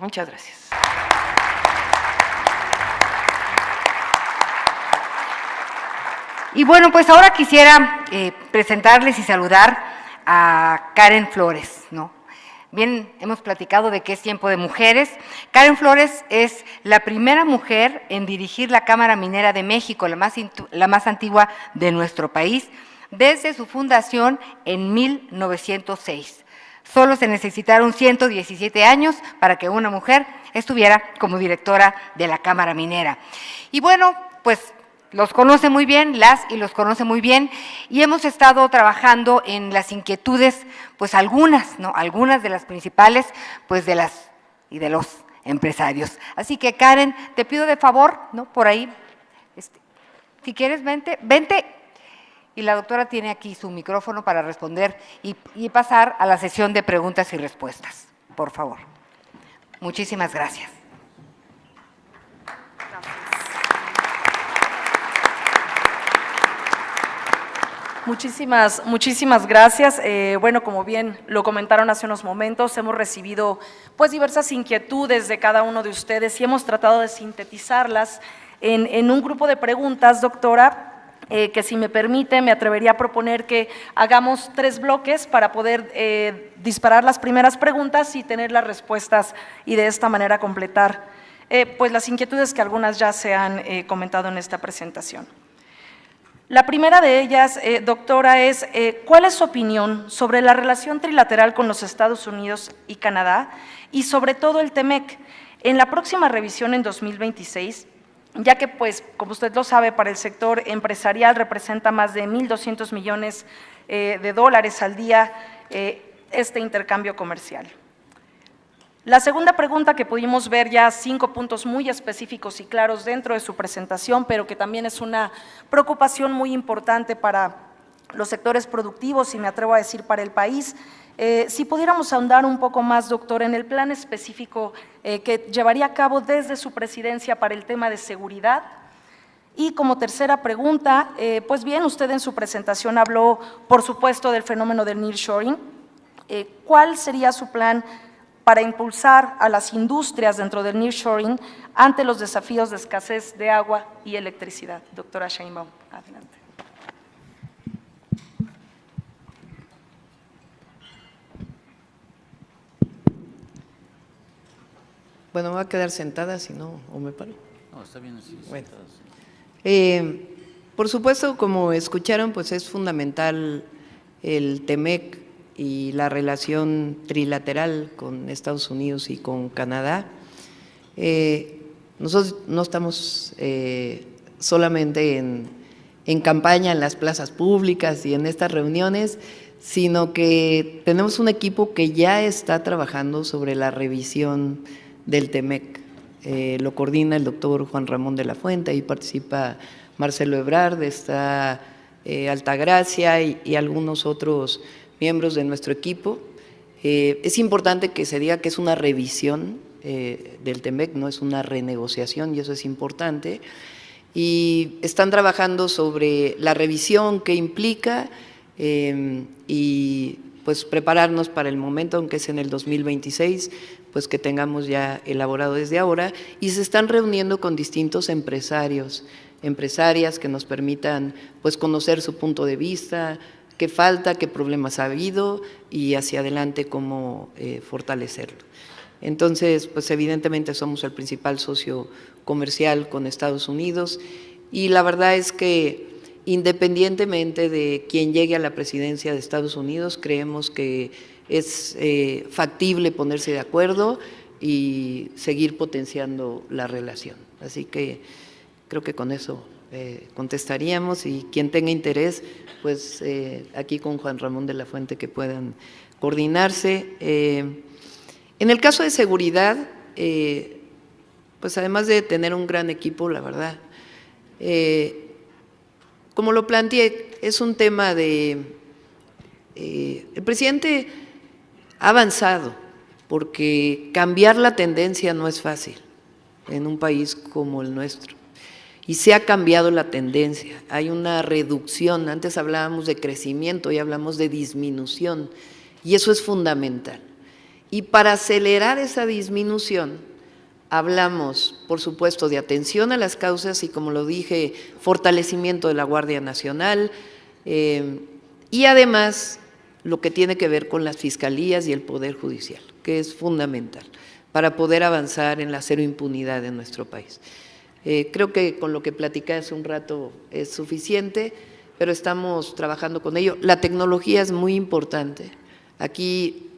Muchas gracias. Y bueno, pues ahora quisiera presentarles y saludar a Karen Flores, ¿no? Bien, hemos platicado de que es tiempo de mujeres. Karen Flores es la primera mujer en dirigir la Cámara Minera de México, la más antigua de nuestro país, desde su fundación en 1906. Solo se necesitaron 117 años para que una mujer estuviera como directora de la Cámara Minera. Y bueno, pues los conoce muy bien, los conoce muy bien, y hemos estado trabajando en las inquietudes, pues algunas, ¿no? Algunas de las principales, pues de los empresarios. Así que Karen, te pido de favor, ¿no? Por ahí, si quieres, vente, y la doctora tiene aquí su micrófono para responder y pasar a la sesión de preguntas y respuestas, por favor. Muchísimas gracias. Muchísimas gracias. Bueno, como bien lo comentaron hace unos momentos, hemos recibido pues diversas inquietudes de cada uno de ustedes y hemos tratado de sintetizarlas en un grupo de preguntas, doctora, que si me permite me atrevería a proponer que hagamos 3 bloques para poder disparar las primeras preguntas y tener las respuestas y de esta manera completar pues las inquietudes que algunas ya se han comentado en esta presentación. La primera de ellas, doctora, es ¿cuál es su opinión sobre la relación trilateral con los Estados Unidos y Canadá y sobre todo el TEMEC en la próxima revisión en 2026, ya que, pues, como usted lo sabe, para el sector empresarial representa más de 1.200 millones de dólares al día este intercambio comercial? La segunda pregunta, que pudimos ver ya 5 puntos muy específicos y claros dentro de su presentación, pero que también es una preocupación muy importante para los sectores productivos y me atrevo a decir para el país. Si pudiéramos ahondar un poco más, doctor, en el plan específico que llevaría a cabo desde su presidencia para el tema de seguridad. Y como tercera pregunta, pues bien, usted en su presentación habló, por supuesto, del fenómeno del nearshoring. ¿Cuál sería su plan para impulsar a las industrias dentro del nearshoring ante los desafíos de escasez de agua y electricidad? Doctora Sheinbaum, adelante. Bueno, me voy a quedar sentada, si no, o me paro. No, está bien así. Bueno. Por supuesto, como escucharon, pues es fundamental el TEMEC y la relación trilateral con Estados Unidos y con Canadá. Nosotros no estamos solamente en campaña en las plazas públicas y en estas reuniones, sino que tenemos un equipo que ya está trabajando sobre la revisión del TEMEC. Lo coordina el doctor Juan Ramón de la Fuente, ahí participa Marcelo Ebrard, está Altagracia y algunos otros miembros de nuestro equipo. Es importante que se diga que es una revisión del TEMEC, no es una renegociación, y eso es importante. Y están trabajando sobre la revisión, qué implica, y pues prepararnos para el momento, aunque es en el 2026, pues que tengamos ya elaborado desde ahora, y se están reuniendo con distintos empresarios, empresarias que nos permitan pues conocer su punto de vista, qué falta, qué problemas ha habido y hacia adelante cómo fortalecerlo. Entonces, pues evidentemente somos el principal socio comercial con Estados Unidos y la verdad es que independientemente de quién llegue a la presidencia de Estados Unidos, creemos que es factible ponerse de acuerdo y seguir potenciando la relación. Así que creo que con eso contestaríamos y quien tenga interés, pues aquí con Juan Ramón de la Fuente que puedan coordinarse. En el caso de seguridad, pues además de tener un gran equipo, la verdad, como lo planteé, es un tema de… el presidente ha avanzado porque cambiar la tendencia no es fácil en un país como el nuestro. Y se ha cambiado la tendencia, hay una reducción, antes hablábamos de crecimiento y hablamos de disminución, y eso es fundamental. Y para acelerar esa disminución, hablamos, por supuesto, de atención a las causas y, como lo dije, fortalecimiento de la Guardia Nacional y además lo que tiene que ver con las fiscalías y el Poder Judicial, que es fundamental para poder avanzar en la cero impunidad en nuestro país. Creo que con lo que platicé hace un rato es suficiente, pero estamos trabajando con ello. La tecnología es muy importante. Aquí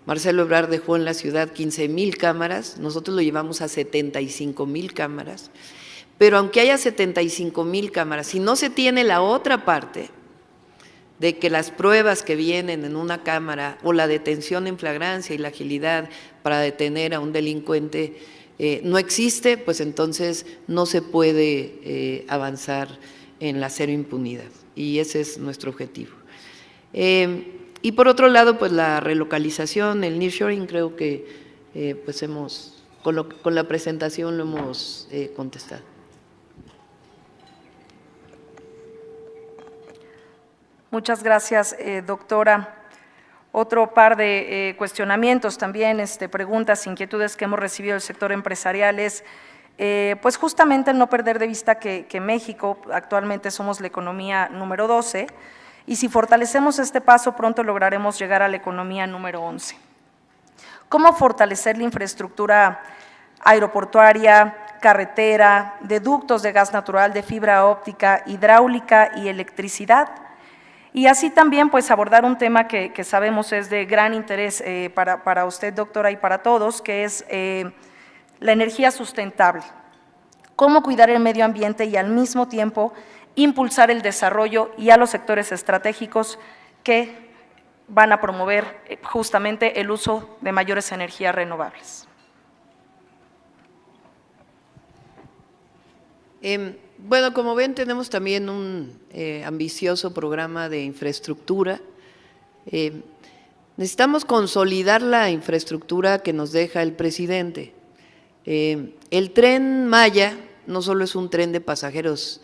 Marcelo Ebrard dejó en la ciudad 15,000 cámaras, nosotros lo llevamos a 75,000 cámaras, pero aunque haya 75,000 cámaras, si no se tiene la otra parte de que las pruebas que vienen en una cámara o la detención en flagrancia y la agilidad para detener a un delincuente no existe, pues entonces no se puede avanzar en la cero impunidad, y ese es nuestro objetivo. Y por otro lado, pues la relocalización, el nearshoring, creo que pues con la presentación lo hemos contestado. Muchas gracias, doctora. Otro par de cuestionamientos también, preguntas, inquietudes que hemos recibido del sector empresarial es, pues justamente el no perder de vista que México actualmente somos la economía número 12 y si fortalecemos este paso pronto lograremos llegar a la economía número 11. ¿Cómo fortalecer la infraestructura aeroportuaria, carretera, de ductos de gas natural, de fibra óptica, hidráulica y electricidad? Y así también pues abordar un tema que sabemos es de gran interés para usted, doctora, y para todos, que es la energía sustentable. Cómo cuidar el medio ambiente y al mismo tiempo impulsar el desarrollo y a los sectores estratégicos que van a promover justamente el uso de mayores energías renovables. Bueno, como ven, tenemos también un ambicioso programa de infraestructura. Necesitamos consolidar la infraestructura que nos deja el presidente. El Tren Maya no solo es un tren de pasajeros,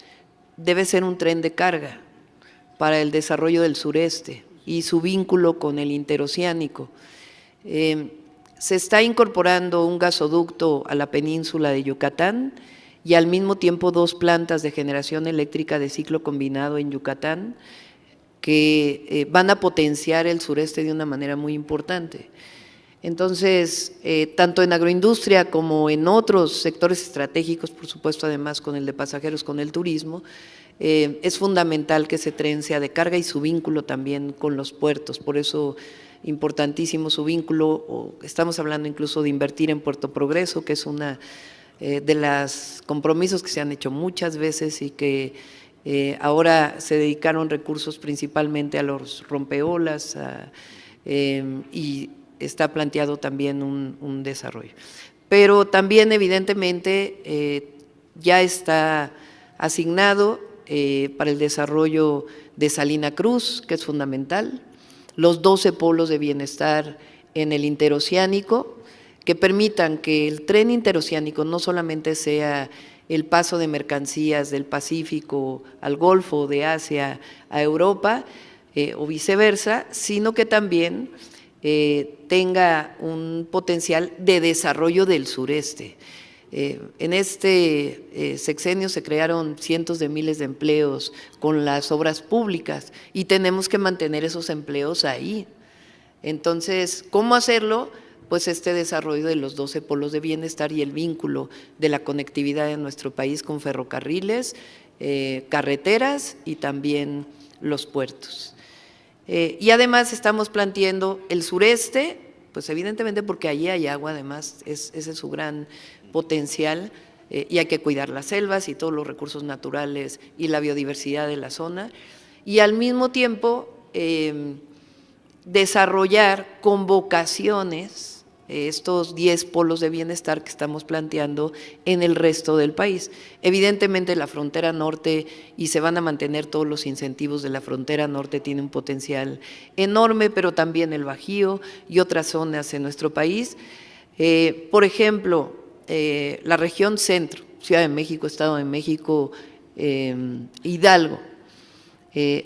debe ser un tren de carga para el desarrollo del sureste y su vínculo con el interoceánico. Se está incorporando un gasoducto a la península de Yucatán y al mismo tiempo 2 plantas de generación eléctrica de ciclo combinado en Yucatán que van a potenciar el sureste de una manera muy importante. Entonces, tanto en agroindustria como en otros sectores estratégicos, por supuesto, además con el de pasajeros, con el turismo, es fundamental que ese tren sea de carga y su vínculo también con los puertos. Por eso, importantísimo su vínculo, estamos hablando incluso de invertir en Puerto Progreso, que es una de los compromisos que se han hecho muchas veces y que ahora se dedicaron recursos principalmente a los rompeolas y está planteado también un desarrollo. Pero también evidentemente ya está asignado para el desarrollo de Salina Cruz, que es fundamental, los 12 polos de bienestar en el interoceánico, que permitan que el tren interoceánico no solamente sea el paso de mercancías del Pacífico al Golfo, de Asia a Europa o viceversa, sino que también tenga un potencial de desarrollo del sureste. En este sexenio se crearon cientos de miles de empleos con las obras públicas y tenemos que mantener esos empleos ahí. Entonces, ¿cómo hacerlo? Pues este desarrollo de los 12 polos de bienestar y el vínculo de la conectividad de nuestro país con ferrocarriles, carreteras y también los puertos. Y además estamos planteando el sureste, pues evidentemente porque allí hay agua, además ese es su gran potencial y hay que cuidar las selvas y todos los recursos naturales y la biodiversidad de la zona y al mismo tiempo desarrollar con vocaciones estos 10 polos de bienestar que estamos planteando en el resto del país. Evidentemente la frontera norte, y se van a mantener todos los incentivos de la frontera norte, tiene un potencial enorme, pero también el Bajío y otras zonas en nuestro país. Por ejemplo, la región centro, Ciudad de México, Estado de México, Hidalgo.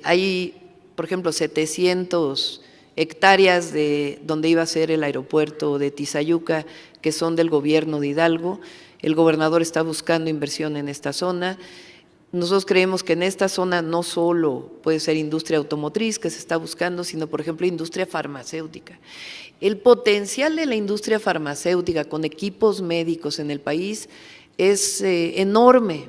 Hay, por ejemplo, 700 hectáreas de donde iba a ser el aeropuerto de Tizayuca, que son del gobierno de Hidalgo. El gobernador está buscando inversión en esta zona. Nosotros creemos que en esta zona no solo puede ser industria automotriz que se está buscando, sino, por ejemplo, industria farmacéutica. El potencial de la industria farmacéutica con equipos médicos en el país es enorme,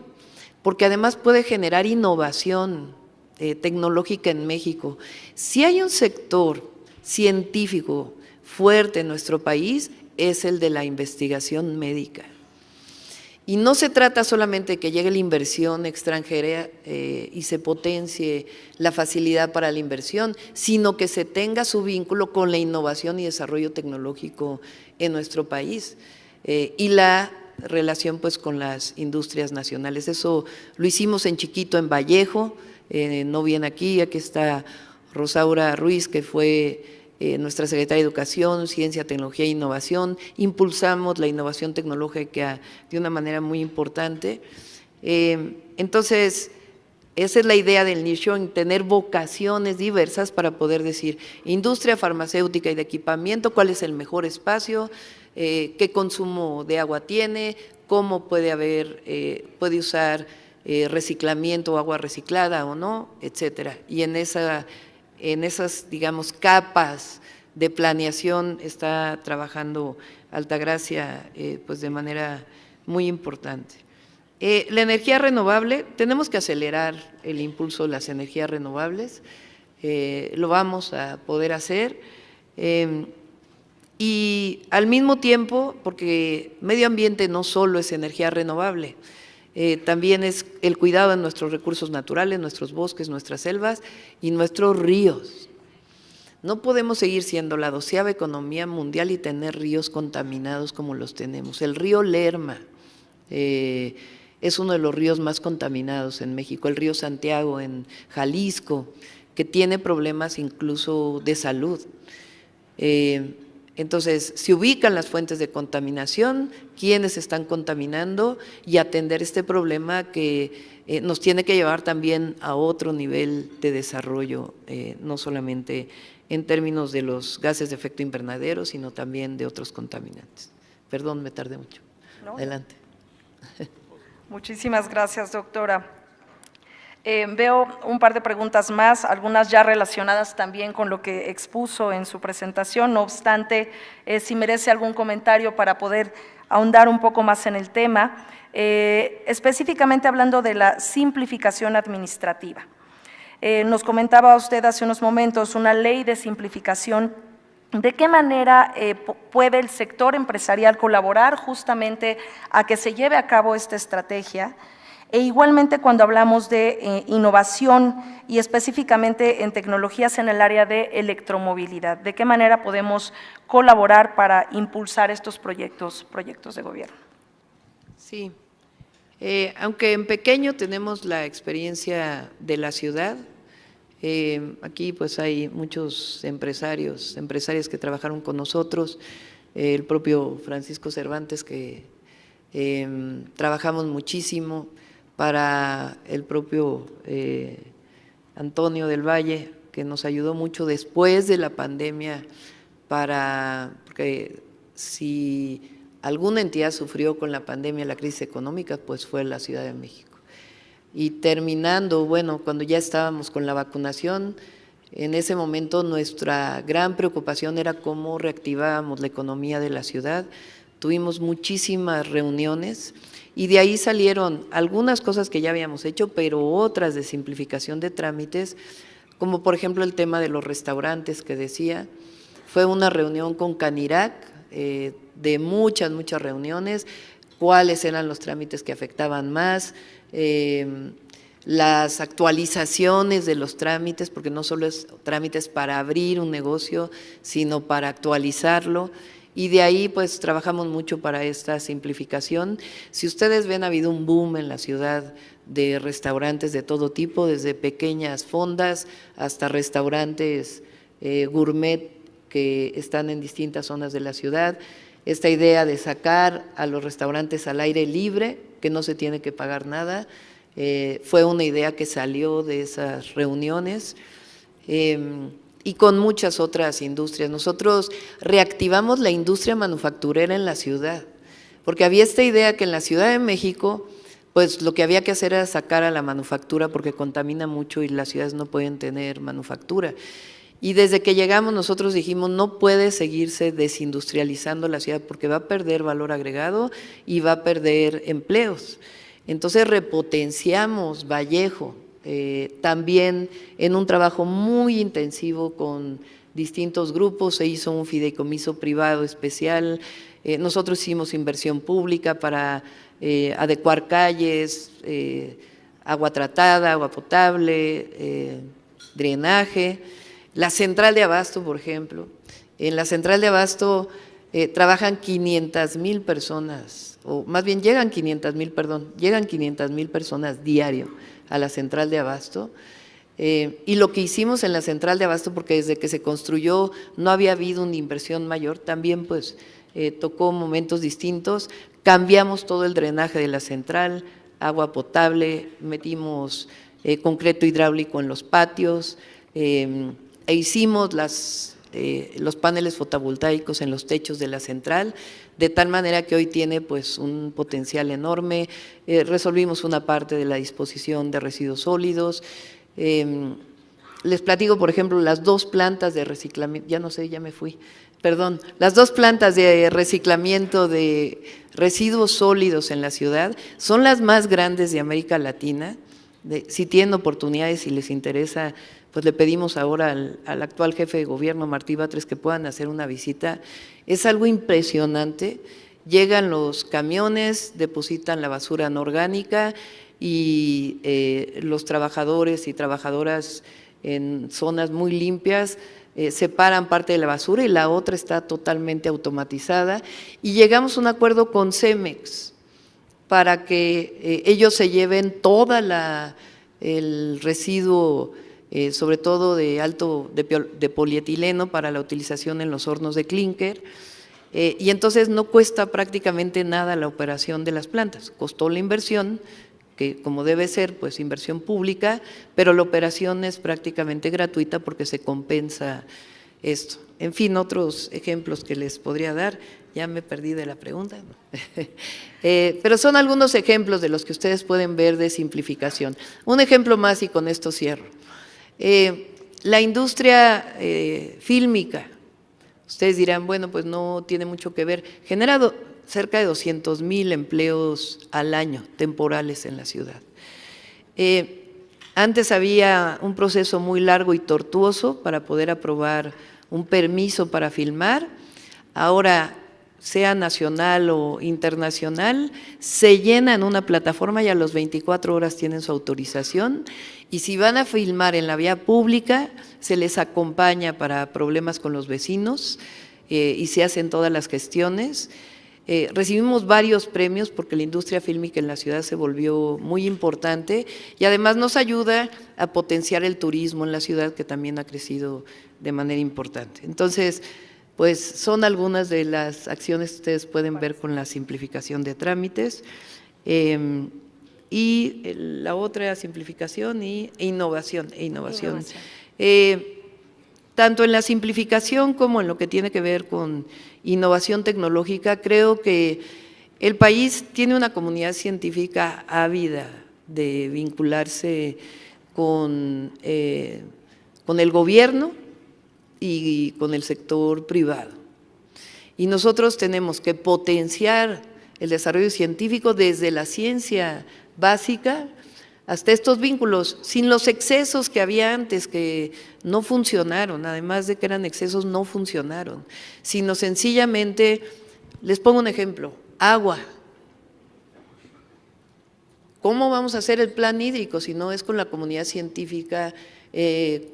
porque además puede generar innovación tecnológica en México. Si hay un sector científico fuerte en nuestro país, es el de la investigación médica. Y no se trata solamente de que llegue la inversión extranjera y se potencie la facilidad para la inversión, sino que se tenga su vínculo con la innovación y desarrollo tecnológico en nuestro país y la relación pues con las industrias nacionales. Eso lo hicimos en chiquito en Vallejo, no viene aquí está Rosaura Ruiz, que fue nuestra secretaria de Educación, Ciencia, Tecnología e Innovación. Impulsamos la innovación tecnológica de una manera muy importante. Entonces, esa es la idea del nearshoring, tener vocaciones diversas para poder decir, industria farmacéutica y de equipamiento, cuál es el mejor espacio, qué consumo de agua tiene, cómo puede usar reciclamiento o agua reciclada o no, etcétera. Y en esas, digamos, capas de planeación está trabajando Altagracia pues de manera muy importante. La energía renovable, tenemos que acelerar el impulso de las energías renovables, lo vamos a poder hacer y al mismo tiempo, porque medio ambiente no solo es energía renovable, también es el cuidado de nuestros recursos naturales, nuestros bosques, nuestras selvas y nuestros ríos. No podemos seguir siendo la 12ª economía mundial y tener ríos contaminados como los tenemos. El río Lerma es uno de los ríos más contaminados en México, el río Santiago en Jalisco, que tiene problemas incluso de salud. Entonces, se ubican las fuentes de contaminación, quiénes están contaminando y atender este problema que nos tiene que llevar también a otro nivel de desarrollo, no solamente en términos de los gases de efecto invernadero, sino también de otros contaminantes. Perdón, me tardé mucho. No. Adelante. Muchísimas gracias, doctora. Veo un par de preguntas más, algunas ya relacionadas también con lo que expuso en su presentación, no obstante, si merece algún comentario para poder ahondar un poco más en el tema, específicamente hablando de la simplificación administrativa. Nos comentaba usted hace unos momentos una ley de simplificación. ¿De qué manera puede el sector empresarial colaborar justamente a que se lleve a cabo esta estrategia? E igualmente cuando hablamos de innovación y específicamente en tecnologías en el área de electromovilidad, ¿de qué manera podemos colaborar para impulsar estos proyectos de gobierno? Sí, aunque en pequeño tenemos la experiencia de la ciudad, aquí pues hay muchos empresarias que trabajaron con nosotros, el propio Francisco Cervantes que trabajamos muchísimo, para el propio Antonio del Valle, que nos ayudó mucho después de la pandemia, porque si alguna entidad sufrió con la pandemia, la crisis económica, pues fue la Ciudad de México. Y terminando, bueno, cuando ya estábamos con la vacunación, en ese momento nuestra gran preocupación era cómo reactivábamos la economía de la ciudad. Tuvimos muchísimas reuniones y de ahí salieron algunas cosas que ya habíamos hecho, pero otras de simplificación de trámites, como por ejemplo el tema de los restaurantes que decía. Fue una reunión con Canirac, de muchas reuniones, cuáles eran los trámites que afectaban más, las actualizaciones de los trámites, porque no solo es trámites para abrir un negocio, sino para actualizarlo. Y de ahí pues trabajamos mucho para esta simplificación. Si ustedes ven, ha habido un boom en la ciudad de restaurantes de todo tipo, desde pequeñas fondas hasta restaurantes gourmet que están en distintas zonas de la ciudad. Esta idea de sacar a los restaurantes al aire libre, que no se tiene que pagar nada, fue una idea que salió de esas reuniones. y con muchas otras industrias. Nosotros reactivamos la industria manufacturera en la ciudad, porque había esta idea que en la Ciudad de México, pues lo que había que hacer era sacar a la manufactura porque contamina mucho y las ciudades no pueden tener manufactura. Y desde que llegamos nosotros dijimos, no puede seguirse desindustrializando la ciudad porque va a perder valor agregado y va a perder empleos. Entonces repotenciamos Vallejo, también en un trabajo muy intensivo con distintos grupos, se hizo un fideicomiso privado especial, nosotros hicimos inversión pública para adecuar calles, agua tratada, agua potable, drenaje. La central de abasto, por ejemplo, en la central de abasto trabajan 500,000 personas, o más bien llegan 500,000 personas diario a la central de abasto. Y lo que hicimos en la central de abasto, porque desde que se construyó no había habido una inversión mayor, también pues tocó momentos distintos, cambiamos todo el drenaje de la central, agua potable, metimos concreto hidráulico en los patios, e hicimos los paneles fotovoltaicos en los techos de la central, de tal manera que hoy tiene pues un potencial enorme, resolvimos una parte de la disposición de residuos sólidos. Les platico, por ejemplo, las 2 plantas de reciclamiento, ya no sé, ya me fui, perdón, las 2 plantas de reciclamiento de residuos sólidos en la ciudad son las más grandes de América Latina. Si tienen oportunidades, si les interesa, pues le pedimos ahora al actual jefe de gobierno, Martí Batres, que puedan hacer una visita. Es algo impresionante, llegan los camiones, depositan la basura anorgánica y los trabajadores y trabajadoras en zonas muy limpias separan parte de la basura y la otra está totalmente automatizada, y llegamos a un acuerdo con Cemex para que ellos se lleven toda el residuo, sobre todo de polietileno para la utilización en los hornos de clínker, y entonces no cuesta prácticamente nada la operación de las plantas, costó la inversión, que como debe ser, pues inversión pública, pero la operación es prácticamente gratuita porque se compensa esto. En fin, otros ejemplos que les podría dar, ya me perdí de la pregunta, pero son algunos ejemplos de los que ustedes pueden ver de simplificación. Un ejemplo más y con esto cierro. La industria fílmica, ustedes dirán, bueno, pues no tiene mucho que ver, generado cerca de 200,000 empleos al año temporales en la ciudad. Antes había un proceso muy largo y tortuoso para poder aprobar un permiso para filmar, ahora sea nacional o internacional, se llena en una plataforma y a las 24 horas tienen su autorización, y si van a filmar en la vía pública, se les acompaña para problemas con los vecinos y se hacen todas las gestiones. Recibimos varios premios porque la industria fílmica en la ciudad se volvió muy importante y además nos ayuda a potenciar el turismo en la ciudad, que también ha crecido de manera importante. Entonces, pues son algunas de las acciones que ustedes pueden ver con la simplificación de trámites. Y la otra, simplificación e innovación. Tanto en la simplificación como en lo que tiene que ver con innovación tecnológica, creo que el país tiene una comunidad científica ávida de vincularse con el gobierno y con el sector privado. Y nosotros tenemos que potenciar el desarrollo científico desde la ciencia básica hasta estos vínculos, sin los excesos que había antes, que no funcionaron, además de que eran excesos, no funcionaron, sino sencillamente, les pongo un ejemplo, agua. ¿Cómo vamos a hacer el plan hídrico si no es con la comunidad científica,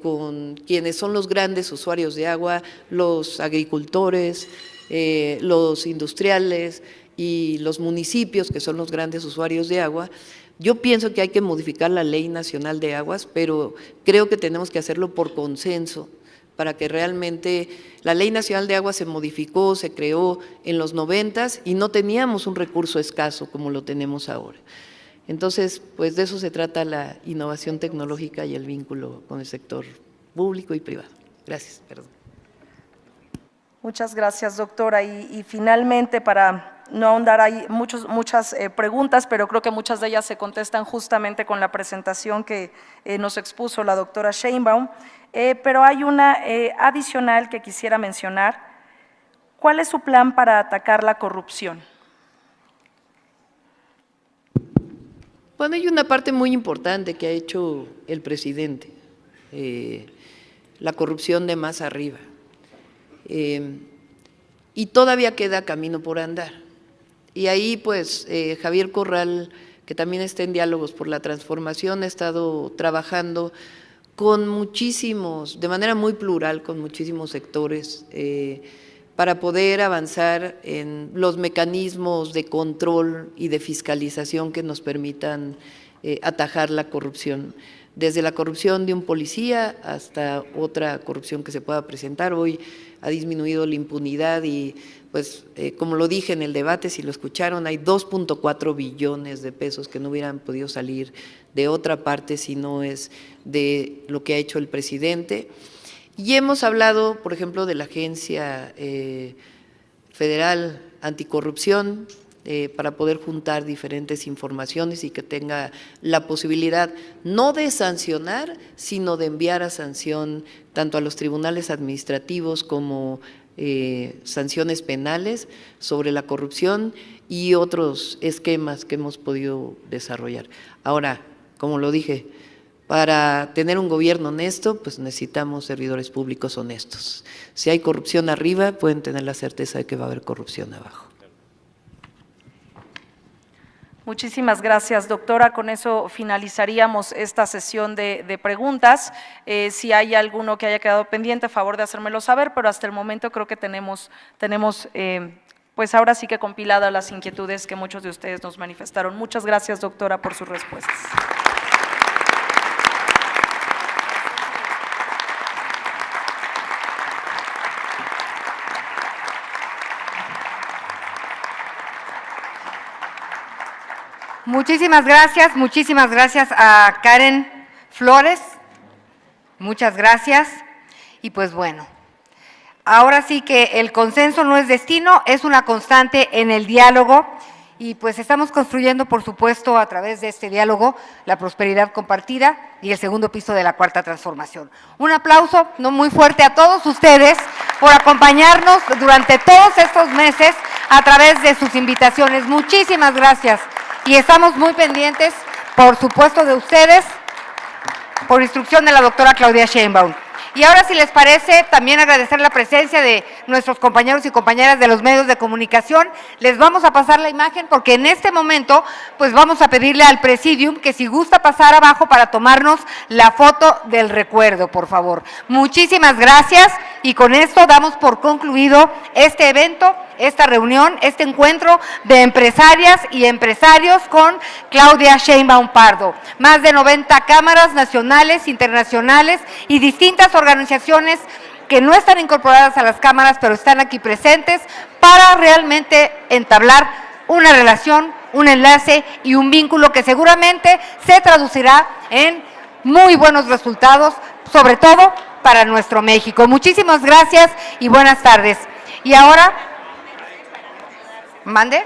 con quienes son los grandes usuarios de agua, los agricultores, los industriales y los municipios, que son los grandes usuarios de agua? Yo pienso que hay que modificar la Ley Nacional de Aguas, pero creo que tenemos que hacerlo por consenso, para que realmente la Ley Nacional de Aguas se modificó, se creó en los 90s y no teníamos un recurso escaso como lo tenemos ahora. Entonces, pues de eso se trata la innovación tecnológica y el vínculo con el sector público y privado. Gracias, perdón. Muchas gracias, doctora. Y finalmente, para no ahondar, hay muchas preguntas, pero creo que muchas de ellas se contestan justamente con la presentación que nos expuso la doctora Sheinbaum, pero hay una adicional que quisiera mencionar. ¿Cuál es su plan para atacar la corrupción? Bueno, hay una parte muy importante que ha hecho el presidente, la corrupción de más arriba. Y todavía queda camino por andar. Y ahí, pues, Javier Corral, que también está en Diálogos por la Transformación, ha estado trabajando con muchísimos, de manera muy plural, con muchísimos sectores, para poder avanzar en los mecanismos de control y de fiscalización que nos permitan atajar la corrupción. Desde la corrupción de un policía hasta otra corrupción que se pueda presentar. Hoy ha disminuido la impunidad y, pues, como lo dije en el debate, si lo escucharon, hay 2.4 billones de pesos que no hubieran podido salir de otra parte si no es de lo que ha hecho el presidente. Y hemos hablado, por ejemplo, de la Agencia Federal Anticorrupción, para poder juntar diferentes informaciones y que tenga la posibilidad no de sancionar, sino de enviar a sanción tanto a los tribunales administrativos como sanciones penales sobre la corrupción y otros esquemas que hemos podido desarrollar. Ahora, como lo dije, para tener un gobierno honesto, pues necesitamos servidores públicos honestos. Si hay corrupción arriba, pueden tener la certeza de que va a haber corrupción abajo. Muchísimas gracias, doctora. Con eso finalizaríamos esta sesión de preguntas. Si hay alguno que haya quedado pendiente, a favor de hacérmelo saber, pero hasta el momento creo que tenemos pues ahora sí que compiladas las inquietudes que muchos de ustedes nos manifestaron. Muchas gracias, doctora, por sus respuestas. Muchísimas gracias a Karen Flores, muchas gracias. Y pues bueno, ahora sí que el consenso no es destino, es una constante en el diálogo y pues estamos construyendo, por supuesto, a través de este diálogo, la prosperidad compartida y el segundo piso de la Cuarta Transformación. Un aplauso muy fuerte a todos ustedes por acompañarnos durante todos estos meses a través de sus invitaciones. Muchísimas gracias. Y estamos muy pendientes, por supuesto, de ustedes, por instrucción de la doctora Claudia Sheinbaum. Y ahora, si les parece, también agradecer la presencia de nuestros compañeros y compañeras de los medios de comunicación. Les vamos a pasar la imagen porque en este momento, pues vamos a pedirle al Presidium que si gusta pasar abajo para tomarnos la foto del recuerdo, por favor. Muchísimas gracias y con esto damos por concluido este evento, esta reunión, este encuentro de empresarias y empresarios con Claudia Sheinbaum Pardo. Más de 90 cámaras nacionales, internacionales y distintas organizaciones que no están incorporadas a las cámaras, pero están aquí presentes para realmente entablar una relación, un enlace y un vínculo que seguramente se traducirá en muy buenos resultados, sobre todo para nuestro México. Muchísimas gracias y buenas tardes. Y ahora, mande.